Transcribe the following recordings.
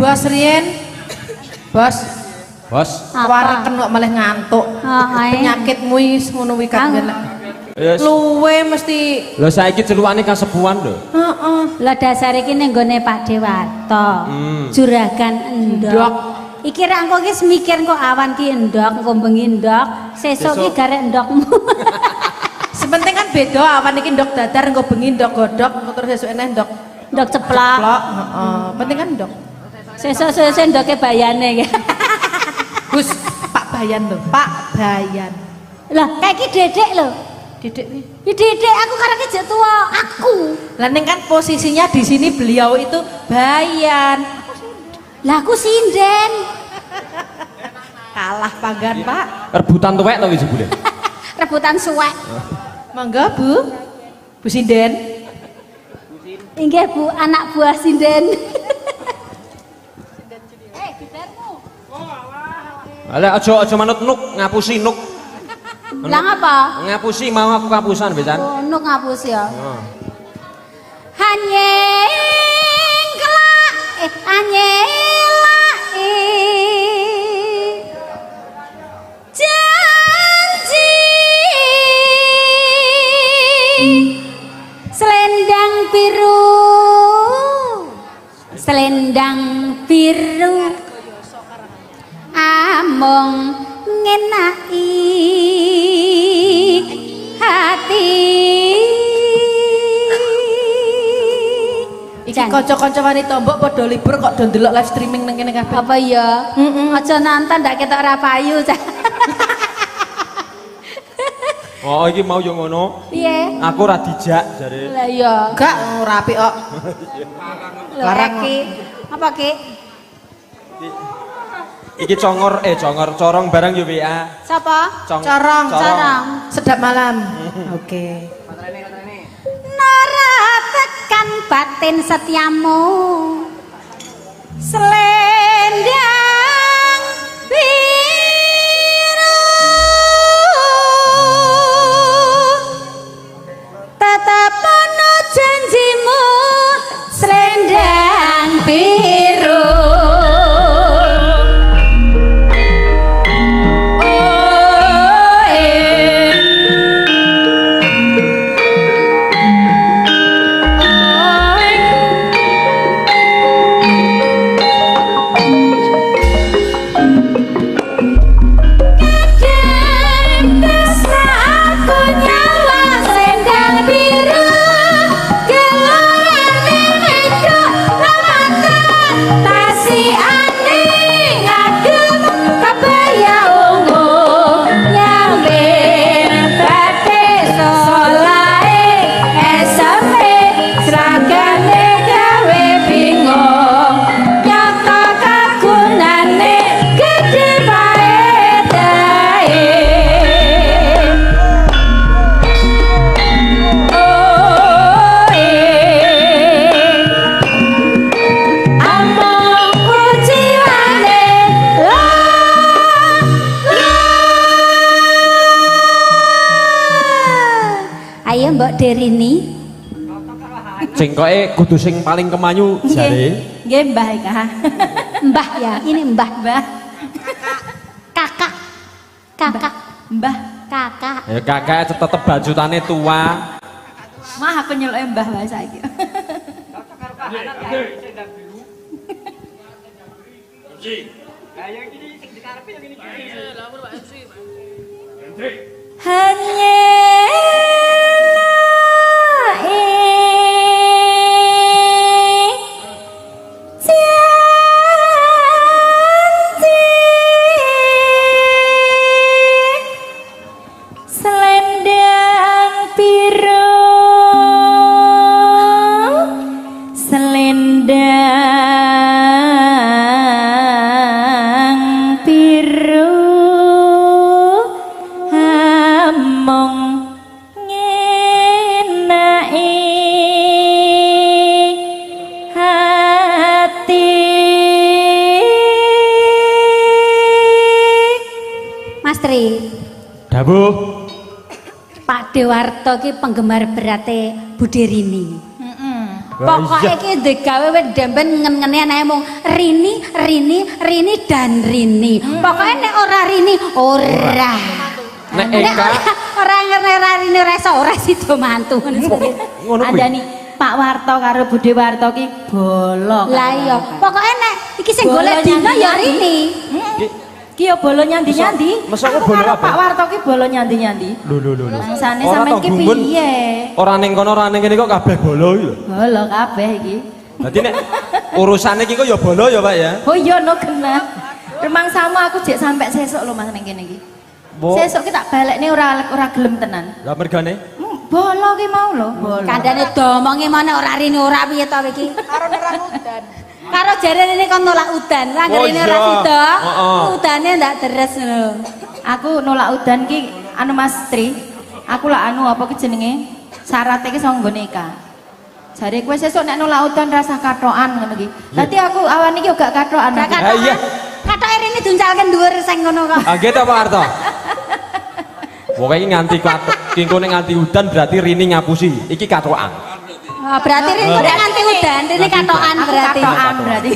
Bos Rien, bos, wareken kok malah ngantuk. Penyakitmu wis ngono wi kan. Luwe mesti. Lho saiki celukane kasepuhan lho. Heeh. Lah dasare iki ning gone Pak Dewato. Juragan endok. Iki ra engko ki mikir kok awan ki endok, engko bengi endok, sesuk ki garek endokmu. Sepenting kan beda awan iki endok dadar, engko bengi endok godhog, engko terus sesuk eneh endok ceplok. Heeh. Penting kan endok. Sesuk endoke bayane. Gus, Pak Bayan lho, Pak Bayan. Lah, kayak iki Dedek lho. Dedek nih. Ya Dedek aku karena jek tua, aku. Lah ning kan posisinya di sini beliau itu Bayan. Lah aku sinden. Kalah panggan, Pak. Rebutan tuwek to iki jebule. Rebutan suwek. Mangga, Bu. Bu Sinden. Inggih, Bu, anak buah sinden. Ala aja manut nuk, ngapusi nuk. Lah ngapa? Ngapusi mau aku kapusan besan. Oh, nuk ngapus ya. Anyeng kelak anyelak janji selendang biru among ngenaki hati. Iki kanca-kanca wanita mbok padha libur kok do ndelok live streaming nang kene kabeh. Apa ya? Aja nonton ndak ketok ora payu. Oh iki mau yo ngono. Piye? Aku ora dijak jare. Lah iya. Enggak rapi kok. Larang ki. Apa ki? Iki corong barang yo WA. Sapa? Corong. Corong. Sedap malam. Oke. Nara tekan batin setiamu selendang biru tetap penuh janjimu selendang biru. Mbok Derini Cengkoke kudu sing paling kemanyu jare. Nggih Mbah Eka. Mbah ya, ini mbah. Mbah. Kakak. Kakak. Mbah. Kakak. Ya kakak tetep bajutane tua. Mah aku nyeluke mbah wae saiki. Selendang biru, selendang biru, among ngenai hati. Mas Tri, Dawuh. Pak Dewarto ki penggemar berate Budi Rini. Wah, Pokoknya iya. ki digawe wis demben ngen-ngene ae mung Rini, Rini dan Rini. Pokoknya nek ora Rini ora. Nek Nek Eka ora ora Rini ora iso ora sida mantu. ngono kuwi. Andani Pak Warto karo Budi Warto ki bolo. Lah iya, pokoknya nek iki sing Bolo golek dina ya nyandi-nyandi. Rini. Ki yo bolo nyandi-nyandi. Masa kok Aku bolo karo apa? Pak Warto ki bolo nyandi-nyandi. Lho. Mangsane Ora sampean tau ki gumun. piye? Ora ning kono ora ning kene kok kabeh bolo iki lho. Bolo kabeh iki. Dadi nek urusane iki kok ya bolo ya, Pak ya. Oh iya no kena. Remangsamu aku jek sampe sesuk lho Mas ning kene iki. Bo. Sesuk ki tak balekne ora gelem tenan. Lah mergane Bolo ki mau lho, bolo. Kandhane domonge mana ora Rini ora piye to iki? Karo nerang udan. Karo jare ini kon nolak udan. Lah Oh ini ora iya. sida. Heeh. Udane ndak deres lho. Aku nolak udan ki anu Mas Tri. Aku lah anu apa ki jenenge? Syaratnya ki saka nggone Eka. Jare kowe sesuk nek nolak udan rasah katokan ngono ki. Dadi aku awan iki gak katokan. Gak aku. Ah, iya. Katoke Rini duncalken dhuwur sing ngono kok. Ah nggih ta Pak Arto. Pokoke iki nganti katok kingkone nganti udan berarti Rini ngapusi. Iki katokan. Oh, berarti Rini nek nganti udan, Rini katokan Aku berarti. katokan berarti.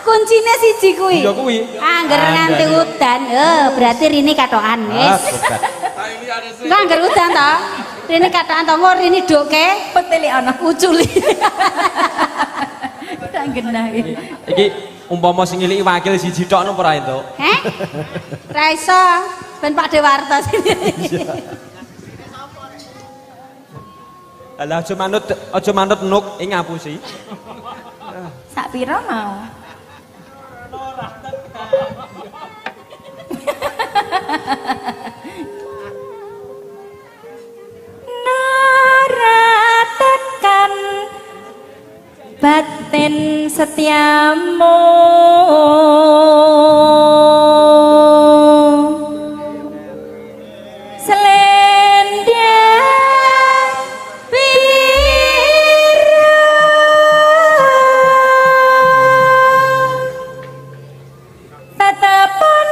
Kuncine siji kuwi. Iya kuwi. Angger nganti udan, berarti Rini katokan wis. Tobat. Enggak angger udan to. Rini katokan to, engko Rini doke Peteli ana uculi. tak genah iki. Iki umpama sing ngiliki wakil siji tok napa ora entuk? Heh? Ra iso, ben Pak Dewarto sini. Alah aja manut nuk ing ngapusi. Sak pira mau? Nara tekan batin setiamu selendang biru tatapan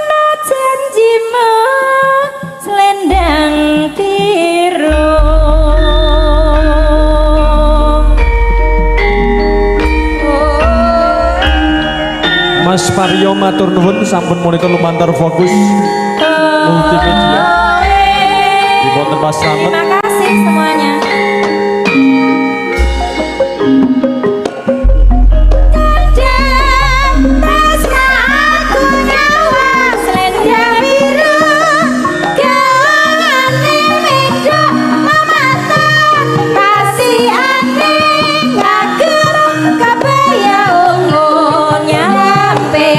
janjimu selendang biru. Mas Paryo matur nuwun sampun monitor lumantar fokus multimedia. Di wonten Mas Slamet. Terima kasih semuanya. Kadang tresnaku nyawa selendang biru, gawangane medhok mamatan, kasihane ngagem kabaya ungu nyampe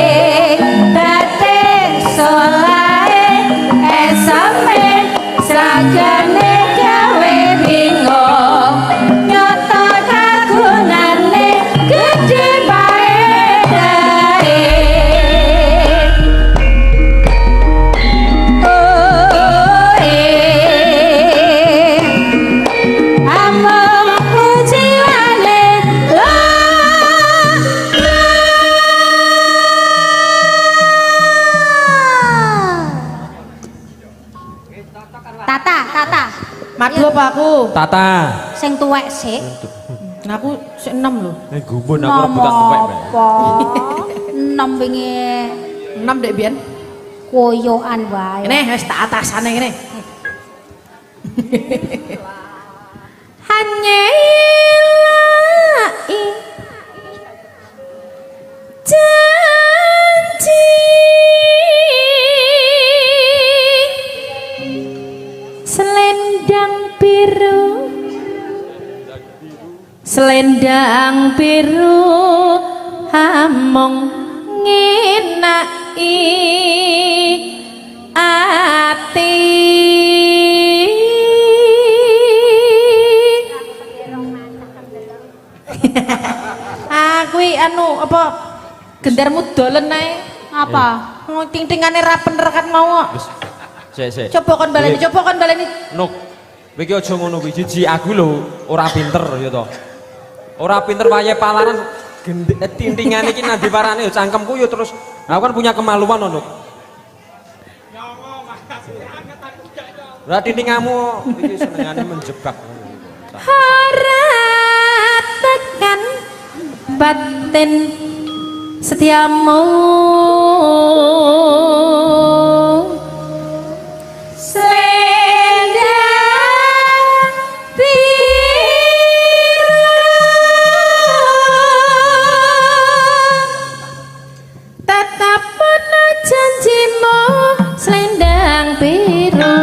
batik solae esame sajane gawe bingung nyoto kagunane gede paedae. Oh among pujiwane Tata. Madu apa aku? Tata. Sing tuwek sik. Nah, aku sik 6 lho. Gumun aku rebutan tuwek Mbak. Apa? 6 wingi 6 dek biyen. koyokan wae. Ini wis tak atasane ngene. hanya ilai janji selendang biru hamong ngenaki ati kuwi anu apa gendarmu dolen ae Apa? ting-tingane ra bener kan mau Wis. Sik. coba kon baleni Nuk, iki aja ngono kuwi. Jiji aku lho ora pinter ya to. Ora pinter wayahe palaran tintingane iki nang diwarane ya cangkemku ya terus aku kan punya kemaluan lho, Nuk. Lah tintingamu iki senengane menjebak. harap tekan batin setiamu selendang biru tetap penuh janjimu selendang biru.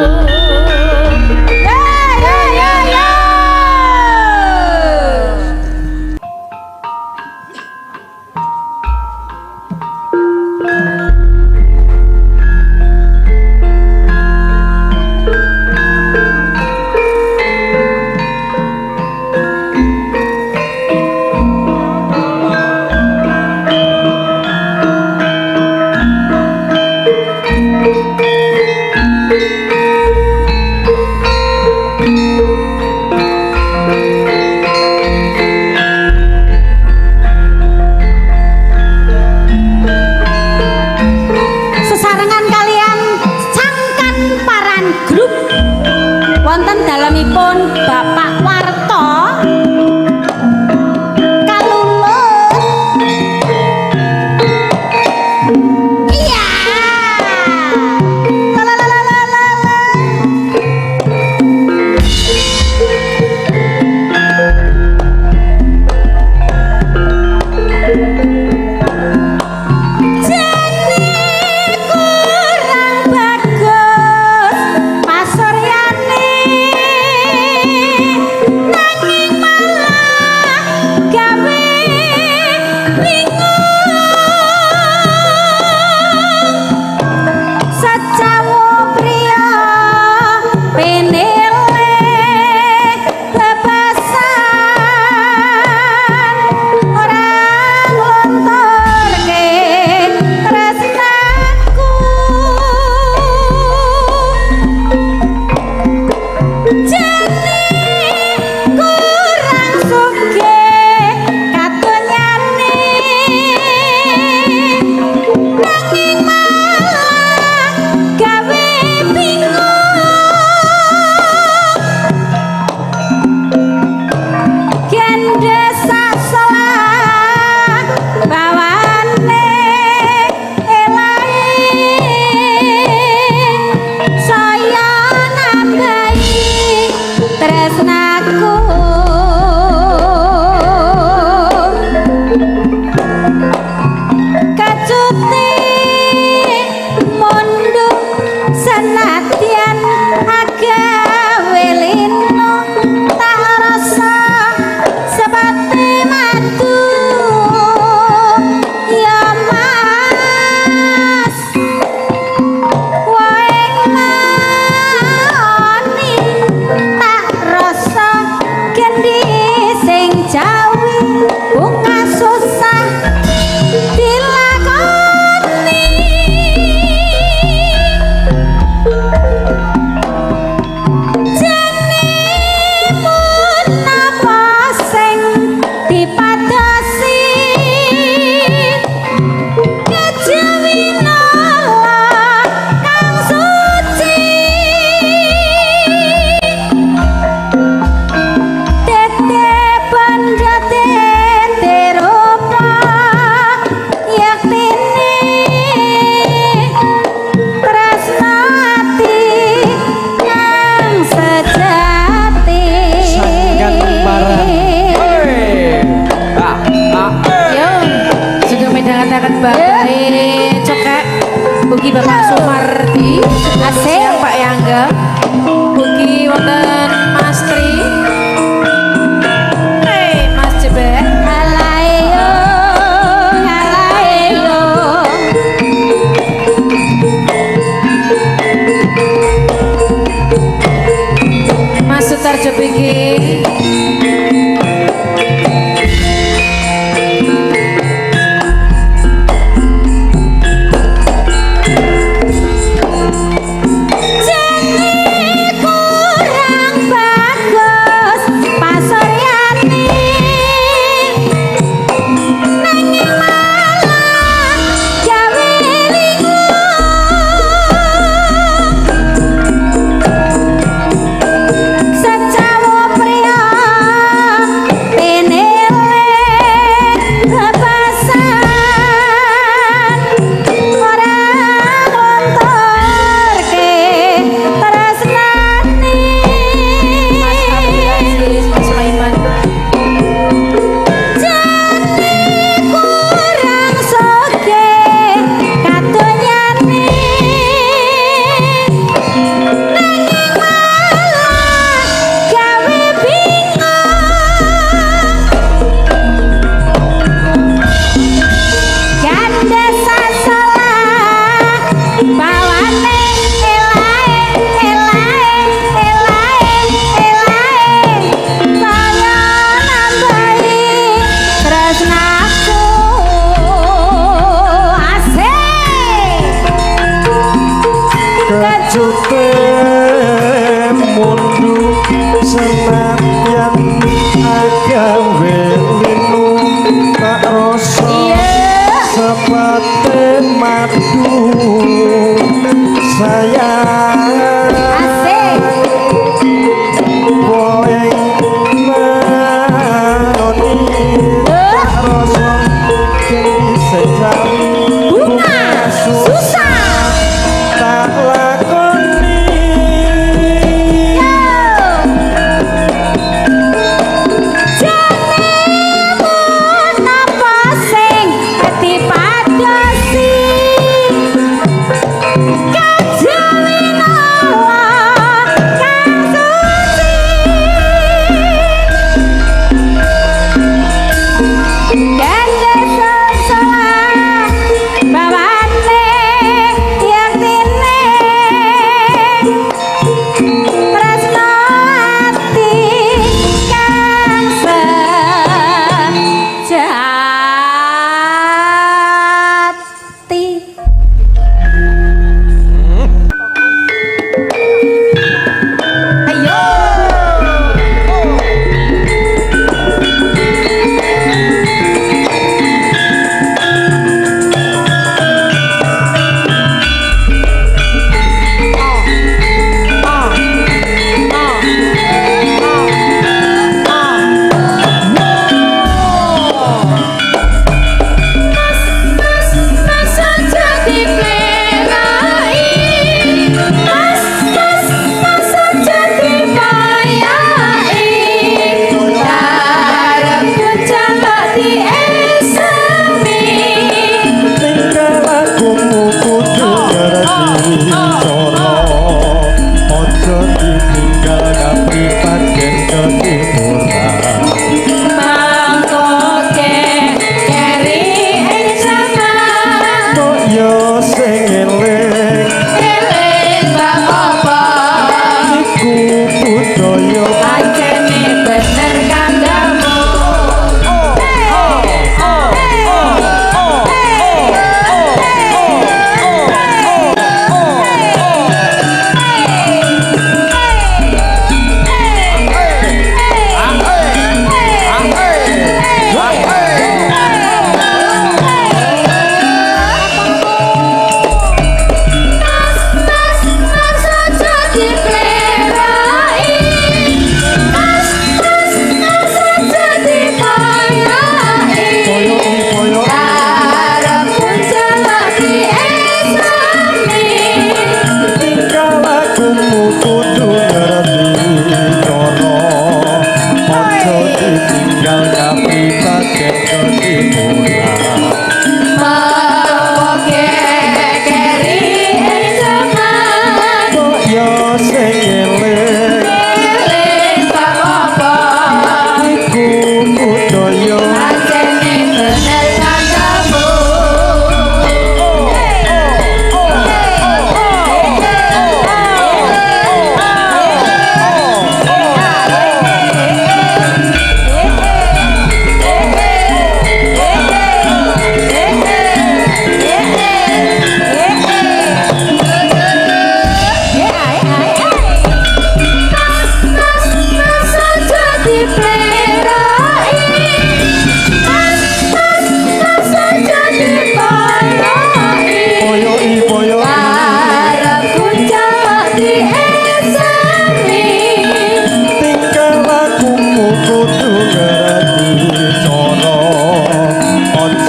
babae cekek mugi Bapak Sumardi Asik. Pak Yangga mugi wonten Mas Tri Mas Jebek Alayo, alayo. Mas Sutarjo BG Jane kurang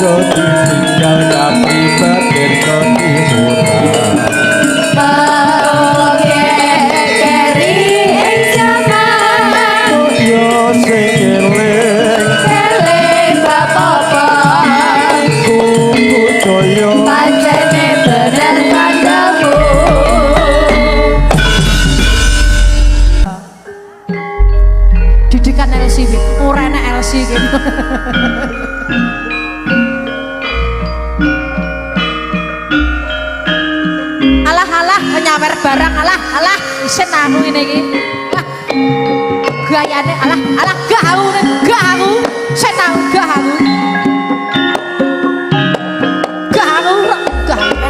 iso ditinggal tapi batin kok dimurah Oke keri ing jaman yo sing eling Eling bapak-bapak kuku joyo Pancene bener kandamu Didikan LC iki, ora enak LC iki. Alah nyawer barang alah isen aku ngene iki. Wah. Gayane alah gak aku. Sen aku gak aku.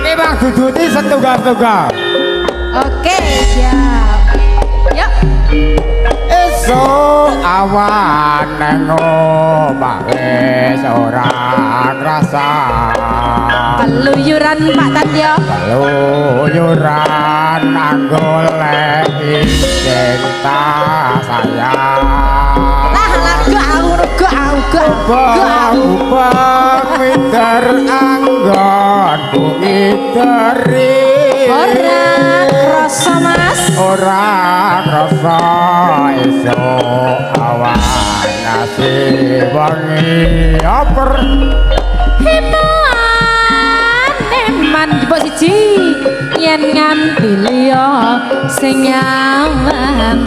ini bang duduti setunggal-tunggal Oke, siap. Yuk. esok awan nang omah wis ora ngrasa Keluyuran Pak Tantyo. keluyuran anggolek cinta sayang Lah gak aku. Ubah minder anggon bumi teri Ora krasa Mas. ora rasa esok awan ngasih wangi oper Neman jebok siji yen nganti liya sing nyaman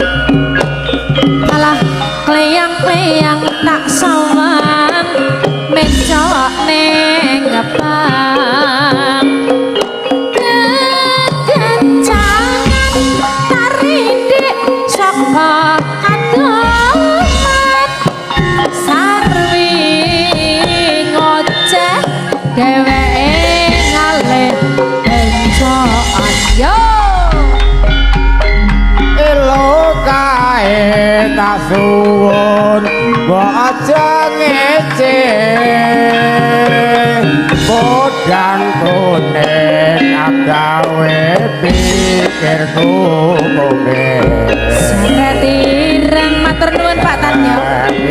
alah kleyang-kleyang tak sawan mencok ning ngepang kekencangan tarindik saka adomat sarwi ngoceh dheweke ngalih bencokan yo elo kae tak suwun mbok aja ngece bodang kuning agawe pikirku kowe Seretiran matur nuwun Pak Tanyo.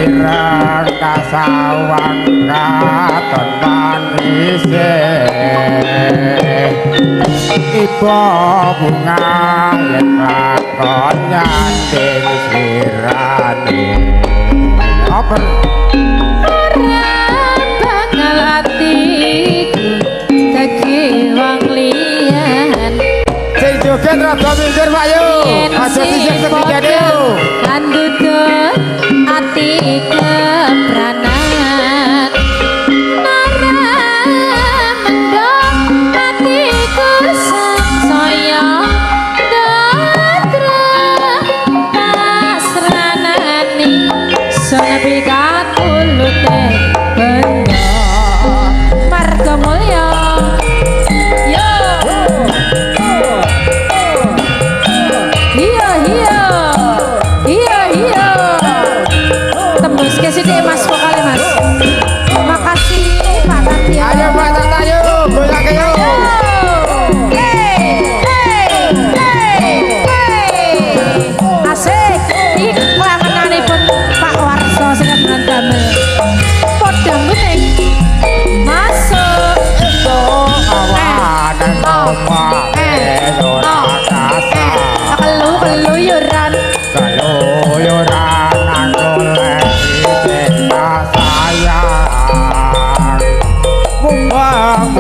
irang kasawang katon manise iba bunga yen lakon nyanding sirane apa Ora bakal atiku dadi wong liyan. sing joget rada minggir Pak Yu aja sisih ketigane yo Lan duduk ati kepranan Nara mendong atiku sangsaya Datra pasranani Sonepi katulute benda Marga mulya Yo Iya tembus ke sini Mas vokale Mas makasih Pak Tantyo ayo Pak Tantyo goyake yo asik iki klangenanipun Pak Warso sing damel podang bening masuk awan omah ora kasa keluyuran keluyuran anggolek cinta sayang mumbang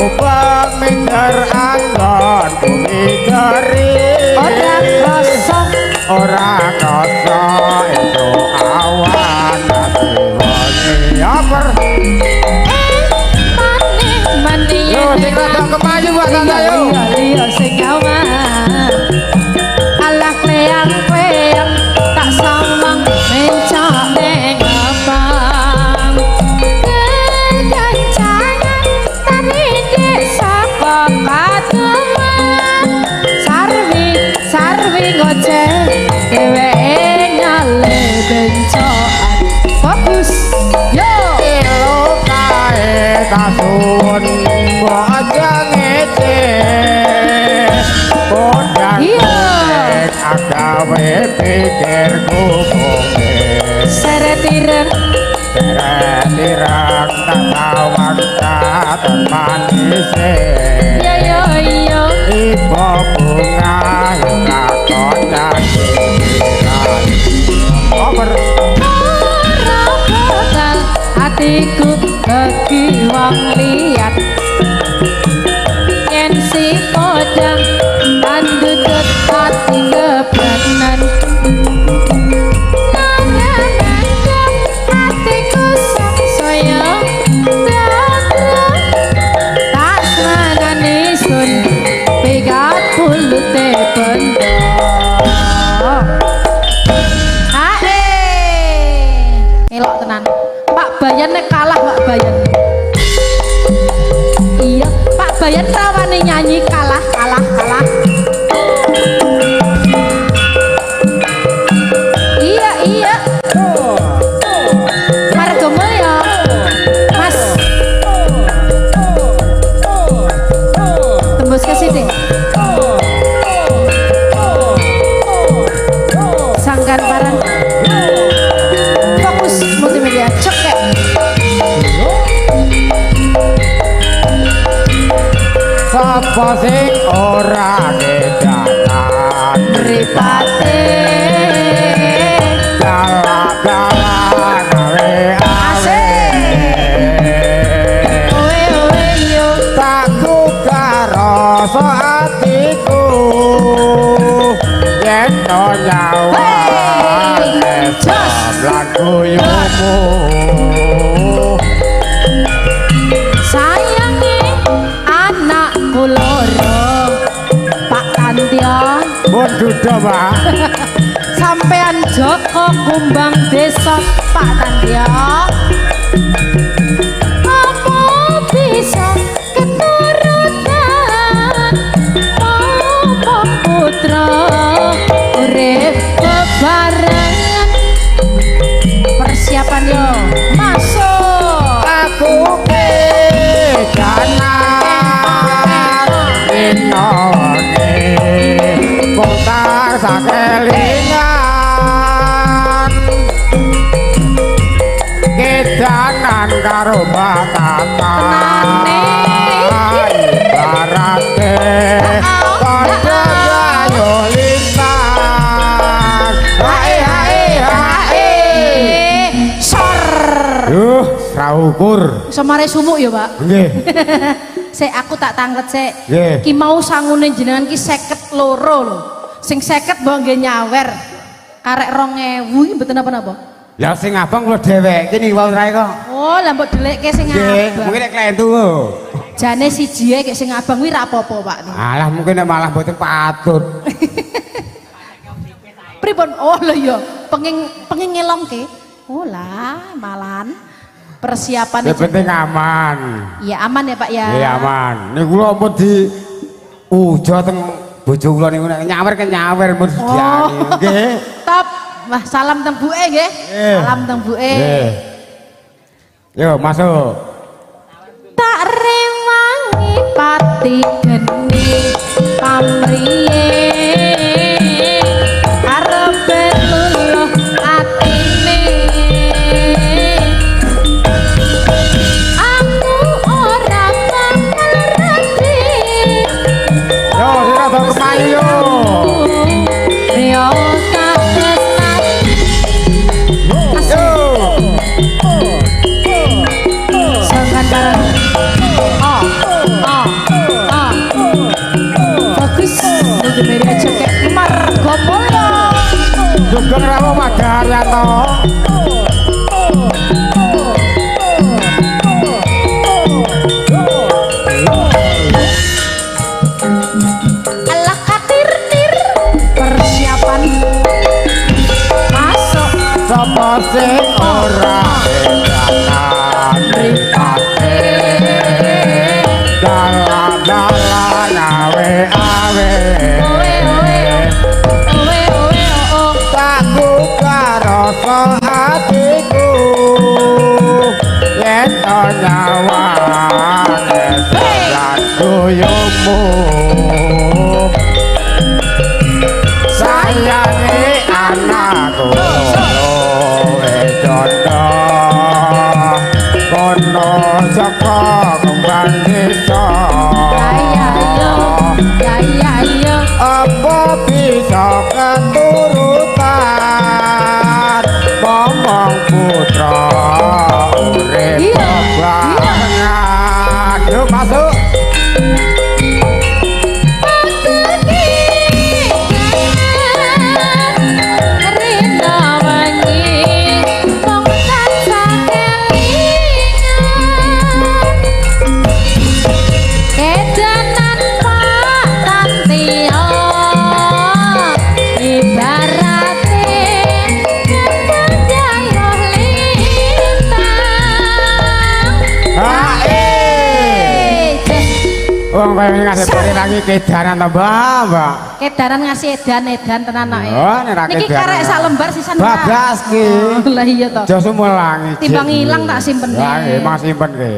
minder anggon bumi teri ora kosong itu awan nasi wangi aper maning yo sing rada kemayu Pak Tantyo Iya sing awan alah kleyang-kleyang tak sawang mencok ning abang kekancangan tarindik saka kateman sarwi ngoceh dheweke ngalih bencokan fokus yo elo kae kasuwun mbok aja ngece podang Iya. agawe pikirku kowe seretiren Terang tak tawang dan manis Yo yo yo ibu bunga yang katonnya pikiran over ora bakal hatiku bagi wong liat yen si podang pandudut hati kebenan hatiku sangsaya tak senani sun pegat pulute benda Elok tenan. Pak Bayan nek kalah Pak Bayan. Iya, Pak Bayan rawani nyanyi kalah. Iya. Margomo ya. Mas. Tembus ke sini. Sangkan barang. Fokus multimedia cekek. sapa sing ora kedatangan Mripate dalan gawe oe yo tak rasa atiku yen to nyawa lan kuyumu sayange anakku loro Pak Tantya pun duda Pak sampean Joko Kumbang Desa Pak Tantya apa bisa keturunan momong putra urip bebarengan persiapan yo masuk aku ke jalan inone kota sakelingan kedanan karo batakan ibarate padha ayo lintas hae sor yuh saukur semare sumuk ya Pak nggih sik aku tak tanglet sik Nggih. ki mau sangune jenengan ki 52 lho sing 50 mbok nggih nyawer karek 2000 iki mboten napa-napa ya sing abang kula dhewek iki niku wae kok oh lah mbok delekke sing nggih abang mungkin nek klentu jane siji ae sing abang kuwi ra apa-apa Pak alah mungkin nek malah mboten patut pripun oh lho ya pengin ngelongke oh lah malan persiapan yang penting aman ya aman ya Pak ya iya aman ini kula ampun di ujo teng bojo kula niku nek nyawer mun sediani nggih top wah salam teng buke nggih salam teng buke nggih yo masuk tak rewangi pati geni pamriye arepe luluh atine aku ora bakal reti yo sira do kemayu yo yo yo sangan bareng bagus multimedia cekek Margo Mulyo Sugeng Rawo Magaryanto alah katir-tir persiapan masuk sapa sing ora kedatangan mripate dalan awe owe oh tak buka rasa hatiku yen to nyawa lan kuyumu sayange anakku jondo kono joko kembang manisa ya apa bisa keturutan ngomong putra urip Iya, banget yuk masuk wong pengen ngasih pari lagi kedanan to Mbak kedaran ngasih edan tenan kok oh nek niki karek sak lembar sisan bablas ki lah iya to aja sumulangi timbang ilang tak simpen lah nggih mang simpen ki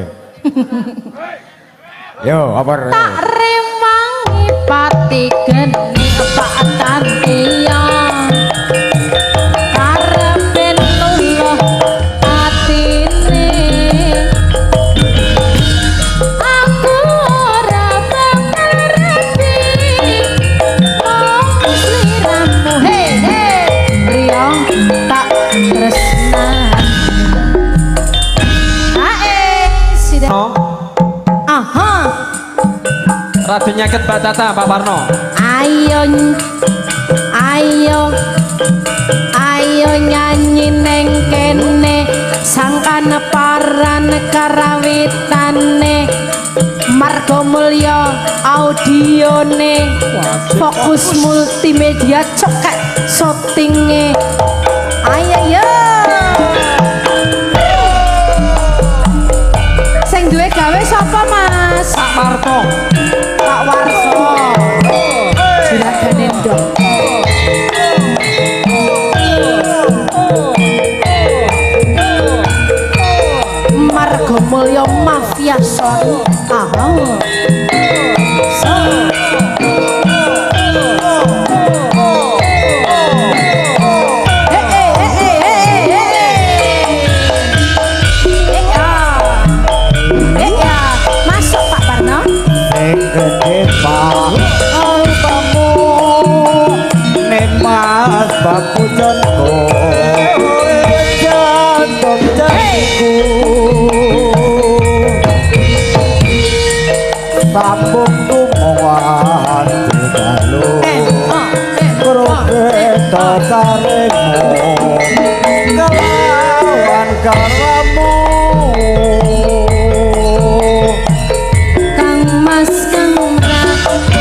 yo apa tak remangi pati geni pak tantiya karepen luluh atine aku ora bakal rapi wong sliramu hei priya tak tresnan ae sida No, aha rada nyaket Mbak Tata, Pak Parno. ayo nyanyi neng kene sangkan paran karawitane marga mulya audione fokus multimedia cokek syutinge ayo sing duwe gawe sapa Mas Pak Marto. Pak Warso juragane ndok marga mulya mafia son aha masuk Pak Parno sing gede pak kamu nek mas bapu jonto jantung jatiku sambung tumongan didalu kroketa saremu kelawan karamu Kang Mas Kang Rasaki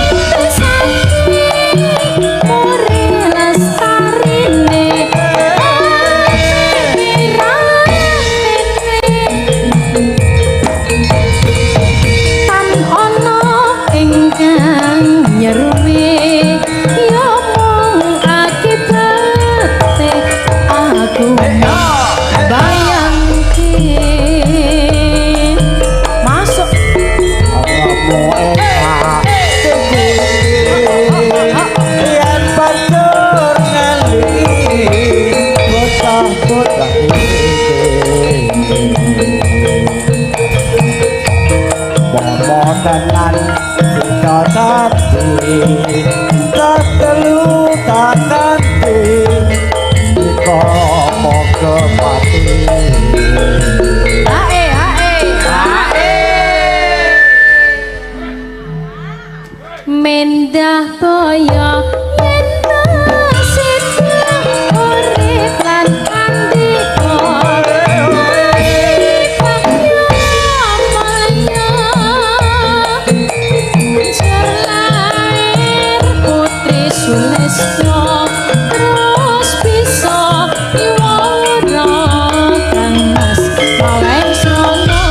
Muri lestarine Tan ono ingkang nyeruwi ya mung akibate aku bayangke masuk kamu enak yen banjur ngali bocah-bocah iki momo tenan sida tadi tatelu tatati iko moga mati mendah boyo yen nasibnya urip lan andika Putri Sulistyo terus bisa iwara Kang Mas Maweng Srono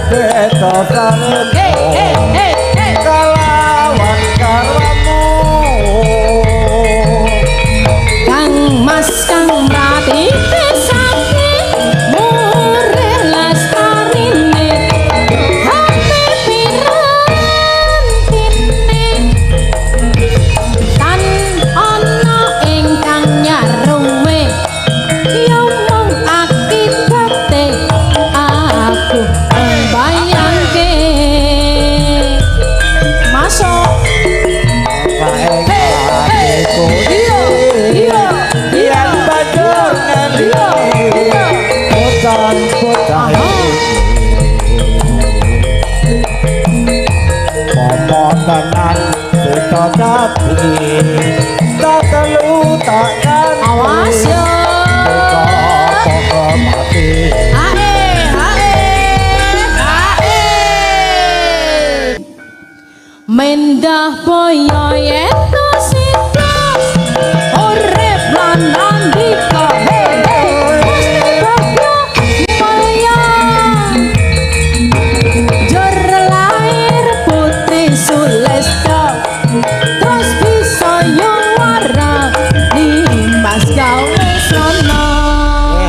beda sareng kalawan karwamu Kang Mas Kang Prati Sakti Murih Lestarine Hati pirantine Tan ana ingkang nyaruwe ya mung akibate aku mbayangke masuk Yen banjur ngendi Bocan bocah Momo tenan Sita capi Tak telu tak ganti awas yo Poko mati hae mendah boyo yeto sita urip lan andika Gusti Bagyo Maya jor lair putri Sulesta terus bisa nyuwara di Mas gawe sono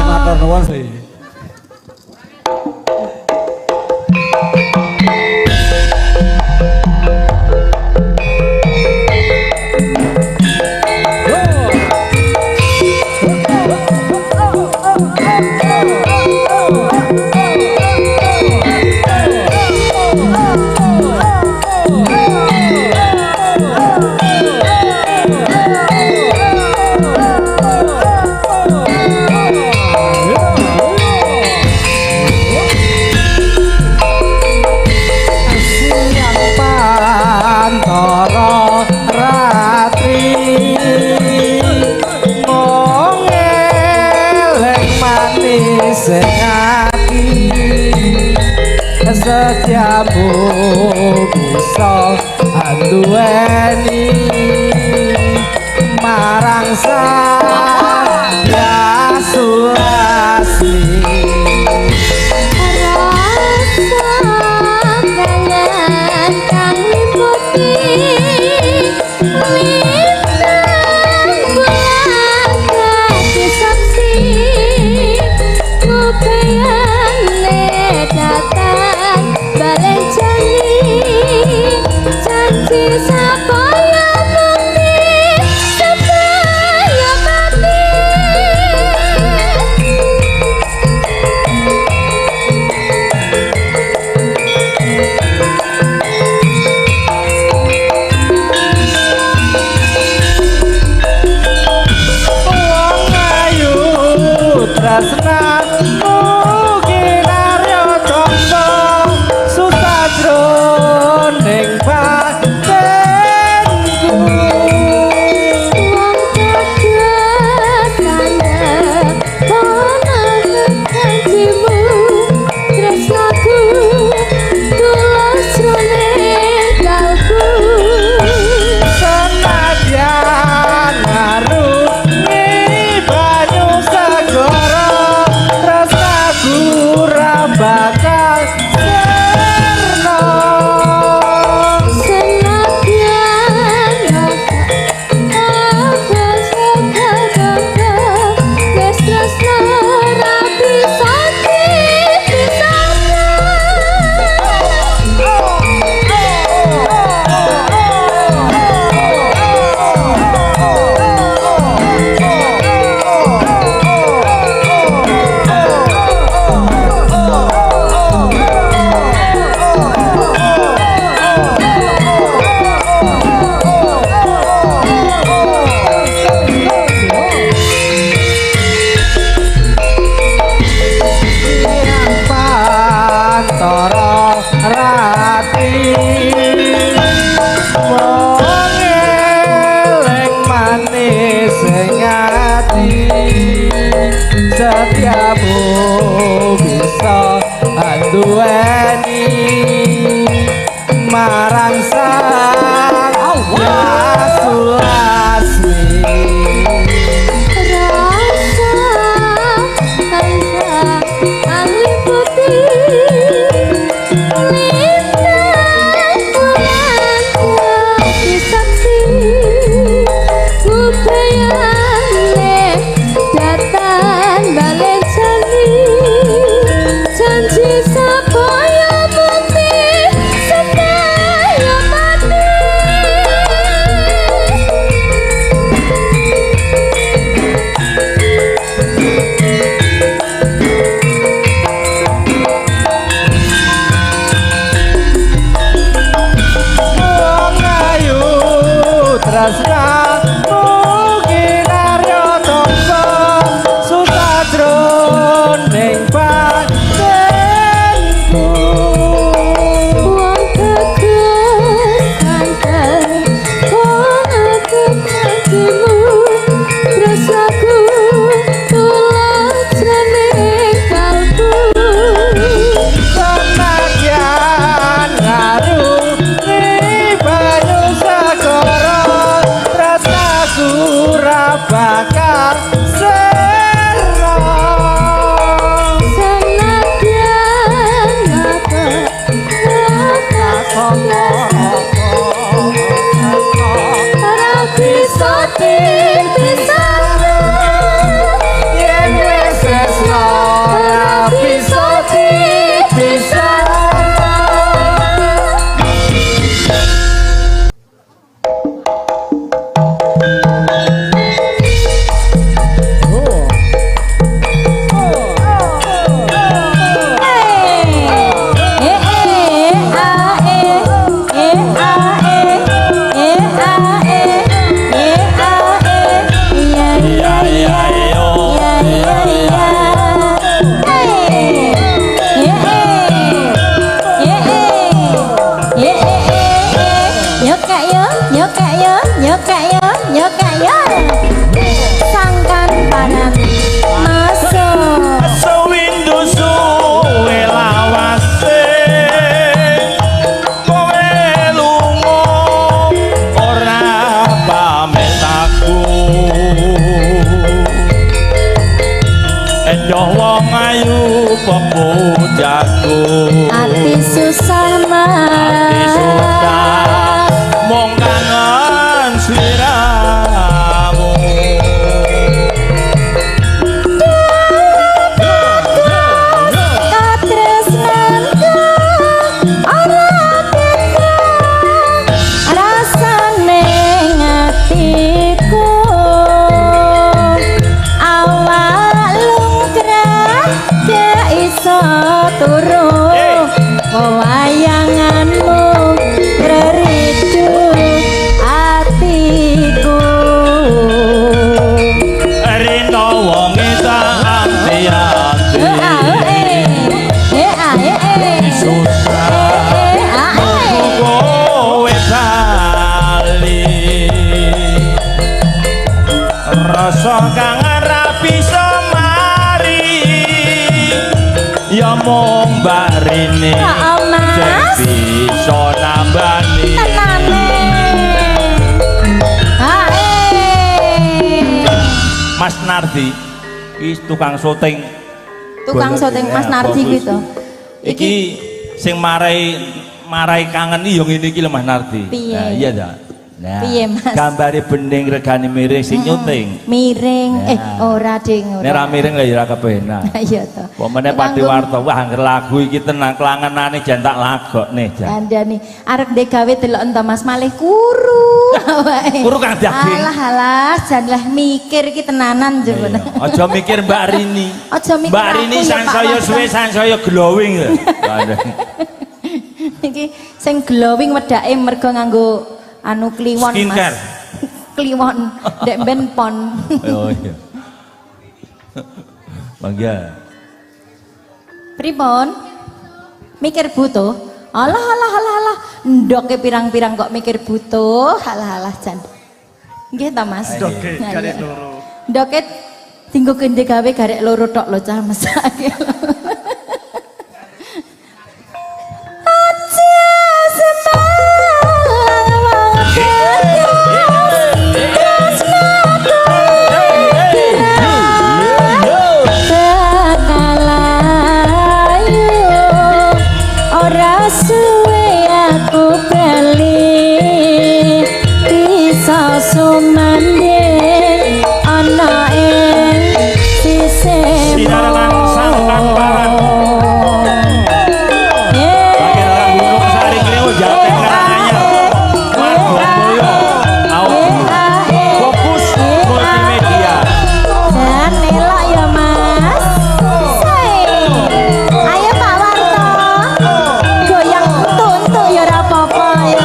Matur nuwun Pantara ratri mung eleng manis ati setiamu bisa anduweni marang sang Sulasi tresna mugi naryo coba susah jroning batenku wong kaget kandha ponakan janjimu tresnaku tulus jroning kalbu senadyan ngarungi banyu segara rasaku ra bakal sirna senadyan apa sekadang wis tresna ra bisa dipisahna Pantara rati wong eleng manis ngati setiamu bisa anduweni marang sang Sulasi rasa tansah angliputi susah mas mong kangen sliramu katresnanku ora teka rasane ngatiku awak lungkrah gak iso turu wayanganmu reridu atiku Rino wong tak ati-ati susah kowe bali rasa kang ora bisa mari ya mung barine sing bisa nambani Mas Nardi iki tukang syuting Mas Nardi bagus. gitu Iki sing marai kangen iki yo ngene iki lho Mas Nardi. Piye? Nah, iya ta. Nah, Piye, Mas? gambare bening regane miring sing nyuting. miring ora ding Nek ra miring lha ya ora kepenak. iya to Pomene Pati Warta wah angger lagu iki tenang kelangenane jan tak lagokne jan. Andani arek ndek gawe delok ento Mas malih kuru awake. Kuru kang daging. Alah jan lah mikir iki tenanan jebul. Aja mikir Mbak Rini. Aja mikir Mbak aku Rini ya, sansaya Pak suwe Mas. sansaya glowing lho. Iki sing glowing wedake mergo nganggo anu kliwon Skincare. Mas. Kliwon ndek ben pon. Oh iya. Mangga. Pripun? Mikir butuh? Alah. Ndoke pirang-pirang kok mikir butuh. Alah jan. Nggih ta Mas? Ndoke garek loro. Ndoke tinggo gende gawe garek loro tok lho cah mesake. Suwe aku bali bisa sumanding ana ing sisihmu Sinaran sang pamparan. Pakai orang gunung sari kliwo jateng karanganyar. Margoboyo. Fokus multimedia. dan elok ya Mas ayo Pak Warto goyang tuntu ya ora apa-apa ya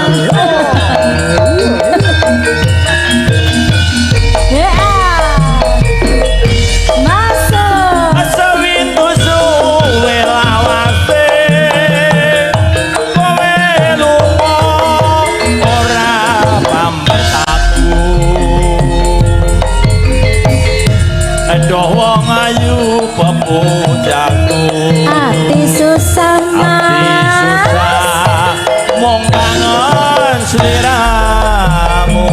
masuk Sewindu suwe lawase. Kowe lunga ora pamit aku. Aduh wong ayu pemujaku. ati susah Ati susah mong kangen sliramu.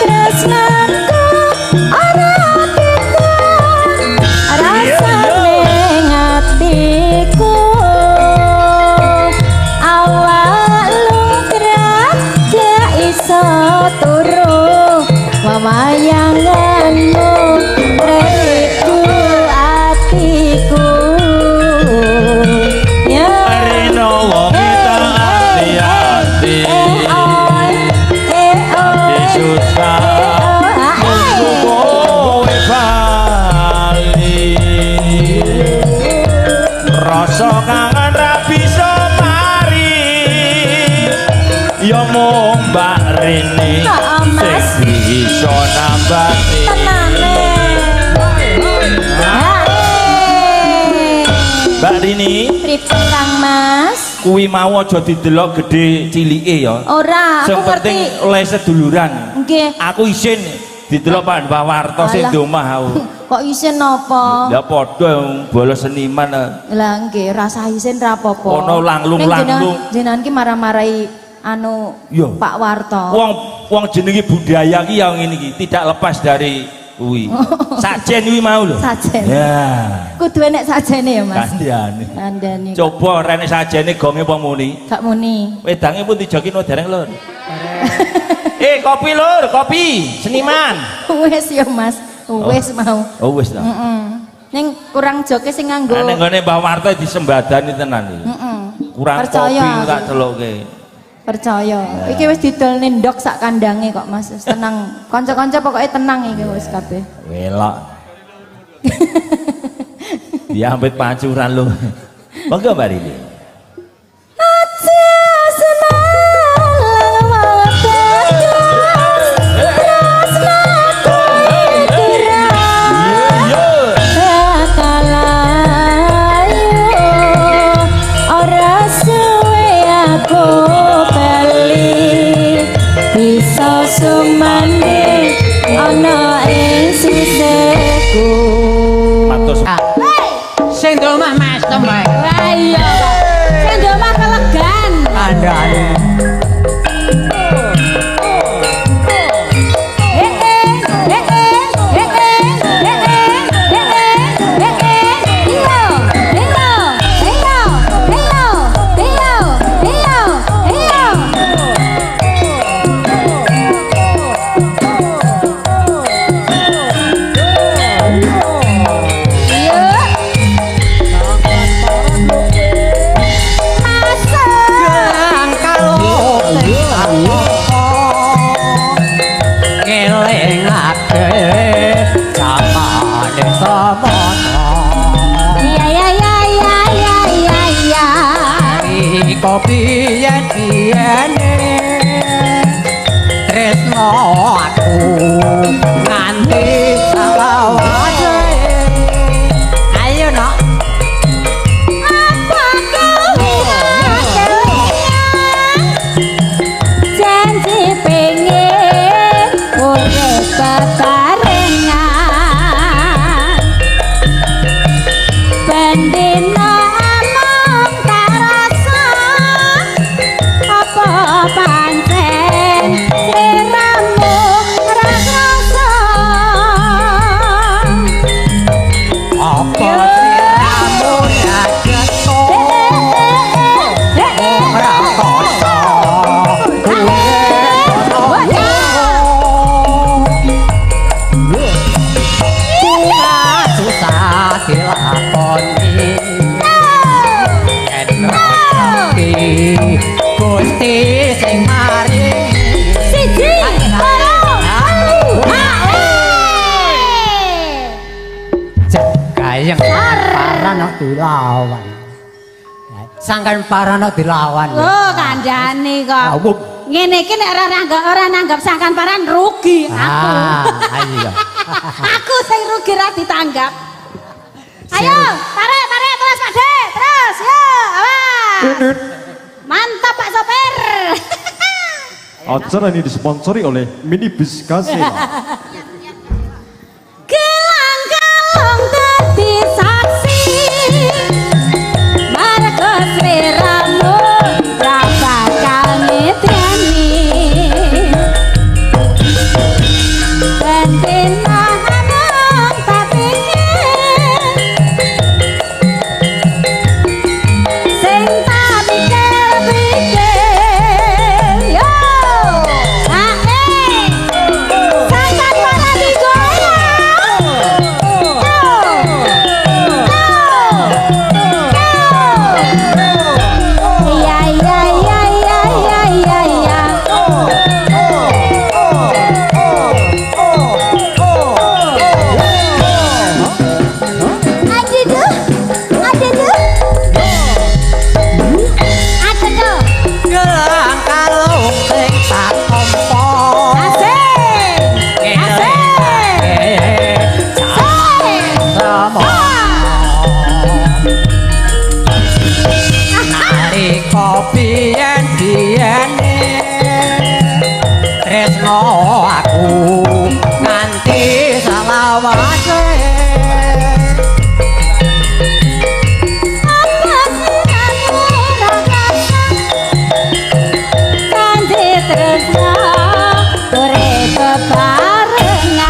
tresnanku ora atiku rasane ngatiku awak lungkrah gak iso turu wayanganmu reridu atiku ya Rino wong kita hati-hati. Ati susah kowe bali. Rasa kangen ra bisa mari. Ya mung Mbak Rini Kok, Mas? sing bisa nambani. Mbak Rini Pripun Kang Mas? kuwi mau aja didelok gedhe cilike ya. Ora, Sing aku penting ngerti. oleh seduluran. Nggih. Aku isin didelok Pak Warto sing Alah. di omah aku. Kok isin napa? Ya padha bolos seniman. Lah nggih, rasa isin ra apa-apa. Ono langlung-langlung. Ning jenengan ki marah-marahi anu Yo. Pak Warto. Wong jenenge budaya ki ya ngene iki, tidak lepas dari kuwi. Sajen kuwi mau lho. Sajen. Ya. Kudu enek sajene ya, Mas. Kandhane. Kandhane. Coba rene sajene gonge apa muni? Gak muni. Wedange pun dijoki no dereng lur. Kopi lur, kopi. Seniman. Wis ya, Mas. Wis mau. Oh wis ta. Ning kurang joke sing nganggo. Nek nggone Mbah Warta disembadani tenan iki. Kurang Percaya kopi aku. tak delokke. Percaya. Iki wis didolne ndok sak kandange kok, Mas. Wis tenang. Kanca-kanca pokoknya tenang iki wis kabeh. Welok. Ya hampir pancuran lu. Monggo Mbak Rini. Sumane ana ing siseku. Matus. Sing domah Mas tembak. Lah iya. Sing domah kelegan. Kandhane. Kopi yen piyene tresno aku nganti selawase. Ayo nok. Apa janji pengen urip bebarengan bendina among tarasa apa pancen sliramu rasa Apa sliramu ya ceto ora koso susah dilakoni yen rezeki Gusti sing maringi siji Gayeng parana dilawan. Sangkan parana dilawan. Oh, kandhane kok. Awuk. Ngene iki nek ora nanggap sangkan paran rugi aku. Iya. Aku sing rugi ra ditanggap. Ayo, tarik terus Pak De, terus yo, awas. Mantap Pak Sopir. Acara ini disponsori oleh Minibus Kasela. Gelang-gelong dadi saksi. Marga sliramu ra bakal ngedrani. Bendina among tak pikir. Sing tak pikir-pikir. Yo. Sangkan para digoyang. Iya iya iya iya iya iya iya. Aduh, aduh. Aduh. Gelang kalung sing tak tampa. Asik. Asik. Sama. Nalika biyen-biyene tresno aku nganti selawase. Apa siramu rasa kanthi tresno urip bebarengan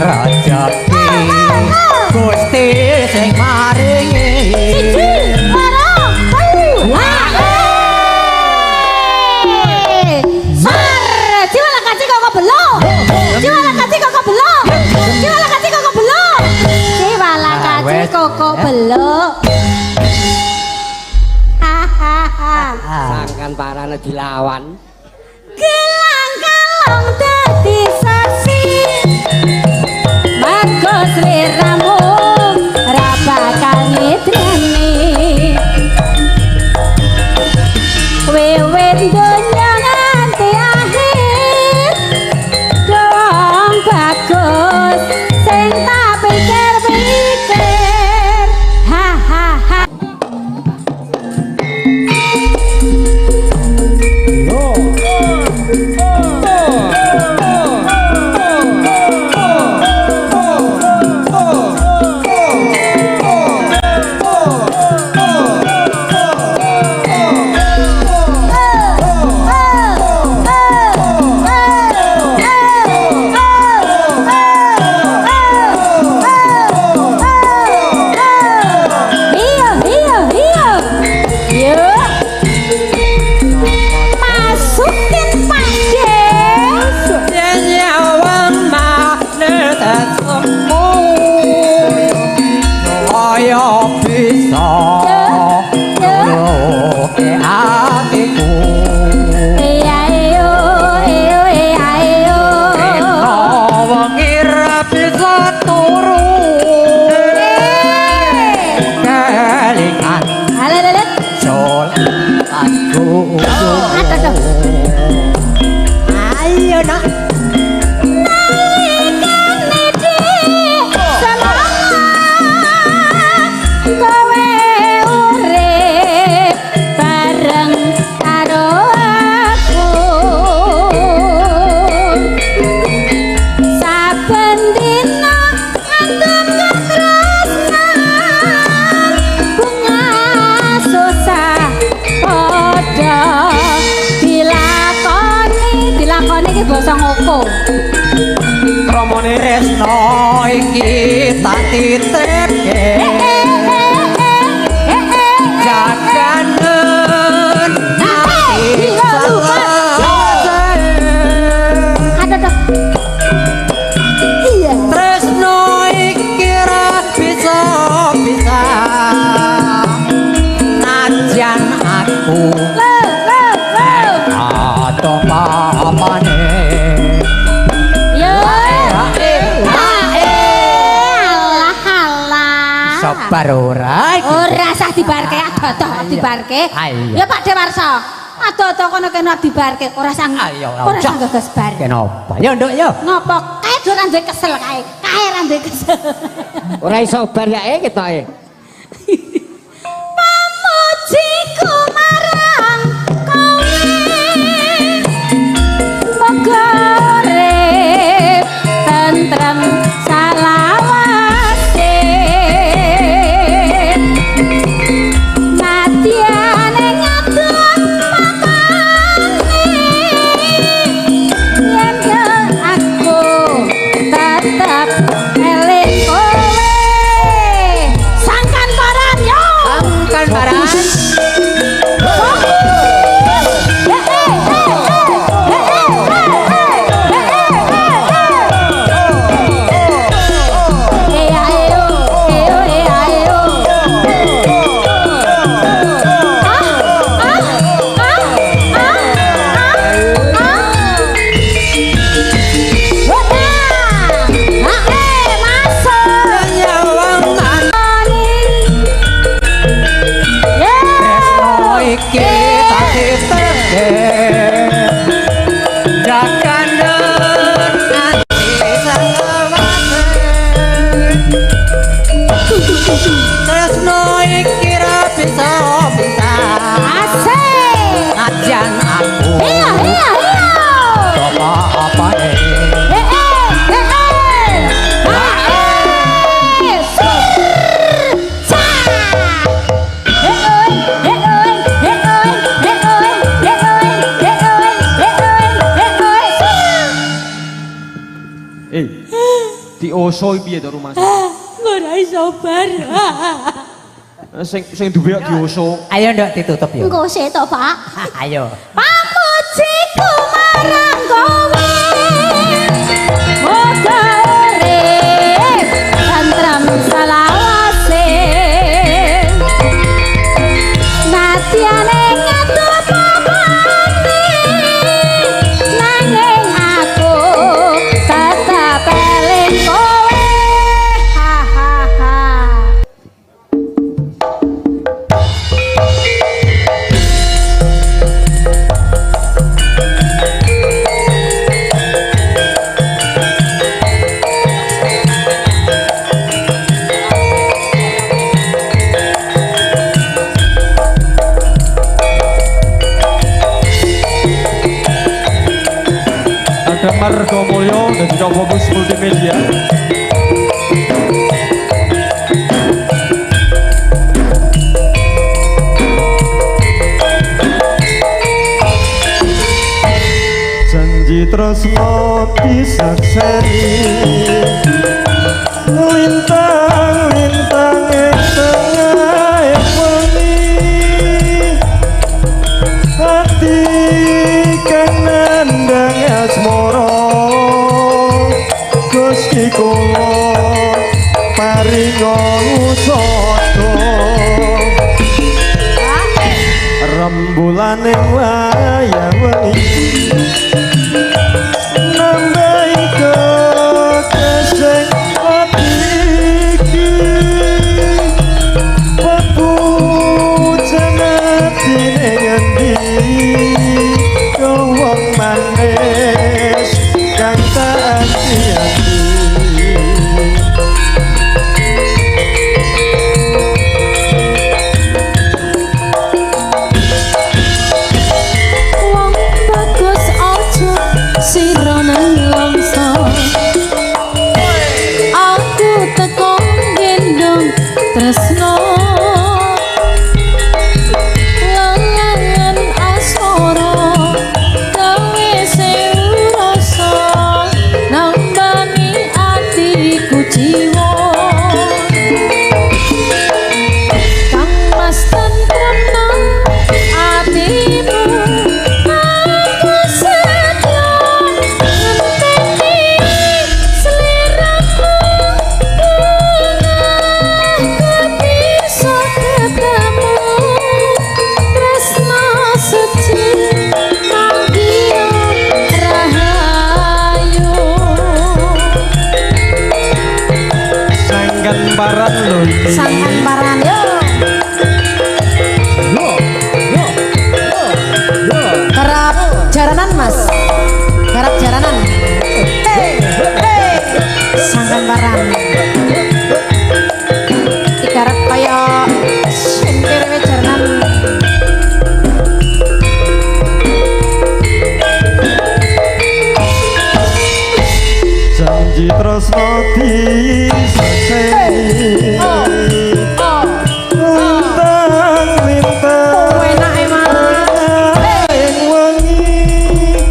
rejeki Gusti sing maringi Koko belok. Hahaha. sangkan parane dilawan Gelang kalong dadi saksi. Mergo sliramu ra bakal ngedrani. Wiwit donya nganti akhir. Dong bagus sing tak pikir-pikir. Hahaha. ayo nak basa ngoko kromone resno iki tak titipke jaganen ati iya tresno iki ra bisa najan aku atau papane sabar ora iki ora sah dibarke ado-ado dibarke ya Pak Dewarsa ado-ado kono kena dibarke ora sang gagas bar kenapa ya nduk ya ngopo kae do ra duwe kesel kae ra duwe kesel ora iso bar ya ketoke pamujiku marang kowe pegore tentrem salawase nadiane ngadeg makane yen aku tetep eling kowe sangkan paran yo sangkan paran Dioso piye to rumah? Ora iso bar. Sing duwe kok dioso. Ayo nduk ditutup ya. Engko sik to, Pak. Ayo. Pamujiku marang kowe. Moga urip tentrem selawase. Natyane ngatur pamane. Nanging aku tetep eling kowe. Ha ha ha. Ada Margo Mulyo dan juga Fokus Multimedia. Janji tresno disakseni lintang-lintang ing tengah wengi hati kang nandang asmara Gusti kula paringa usada rembulan ing wayah wengi nambahi kekesing ati iki pepujan ati ning endi wong manis kang tak ati-ati Wong bagus aja sira nang langsa. Aku teko gendong tresno. Langangan asmara gawe sewu rasa nambangi atiku jiwa. Kang mas tentrem nang atimu aku setia ngenteni seliramu punah bisa ketemu tresno suci manggiyo rahayu. sangkan paran lho iki Sangkan paran yo. Kerap jaranan mas. Kerap jaranan. Hey, hey. Sangkan paran. Ikarep kaya singkir we jaranan. janji tresno disakseni Oh, oh. lintang-lintang Oh, enak emang. ing wengi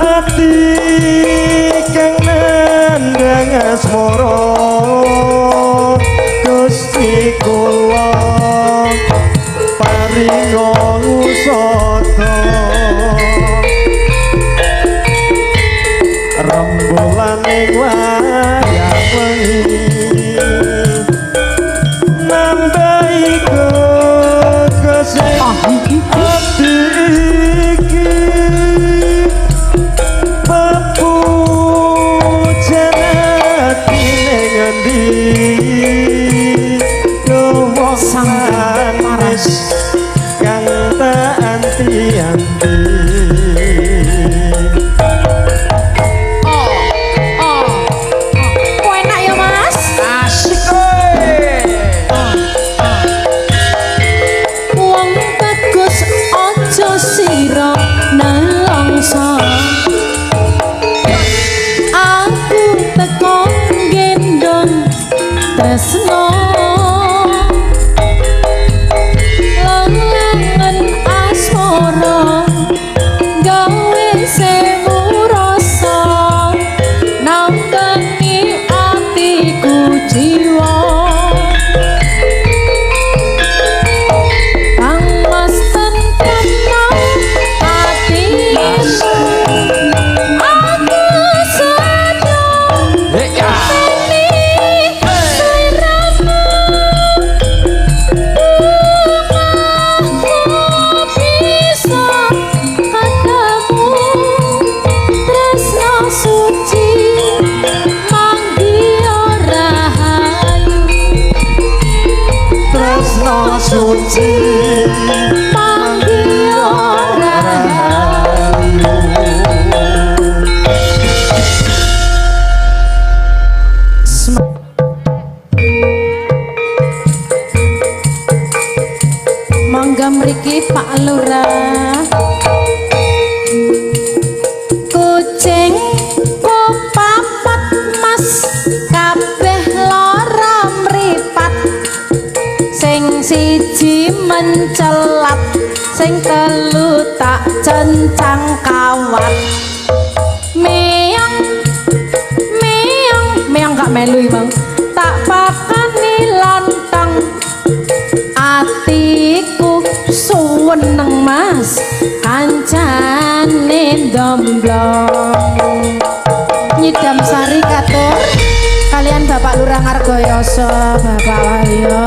ati kang nandang asmara Gusti kula paringa usada rembulan ing wayah wengi nambahi kekesing ati iki pepujan ati ning endi wong manis kang tak anti-anti Oh, oh, oh. Kok enak ya mas? ku papat mas kabeh lara mripat sing siji mencelat sing telu tak cencang kawat meong meong meong gak melu bang tak pakani lontong atiku suweneng mas kancane domblong nyidam sari katur kalian Bapak Lurah Ngargoyoso Bapak Wahyo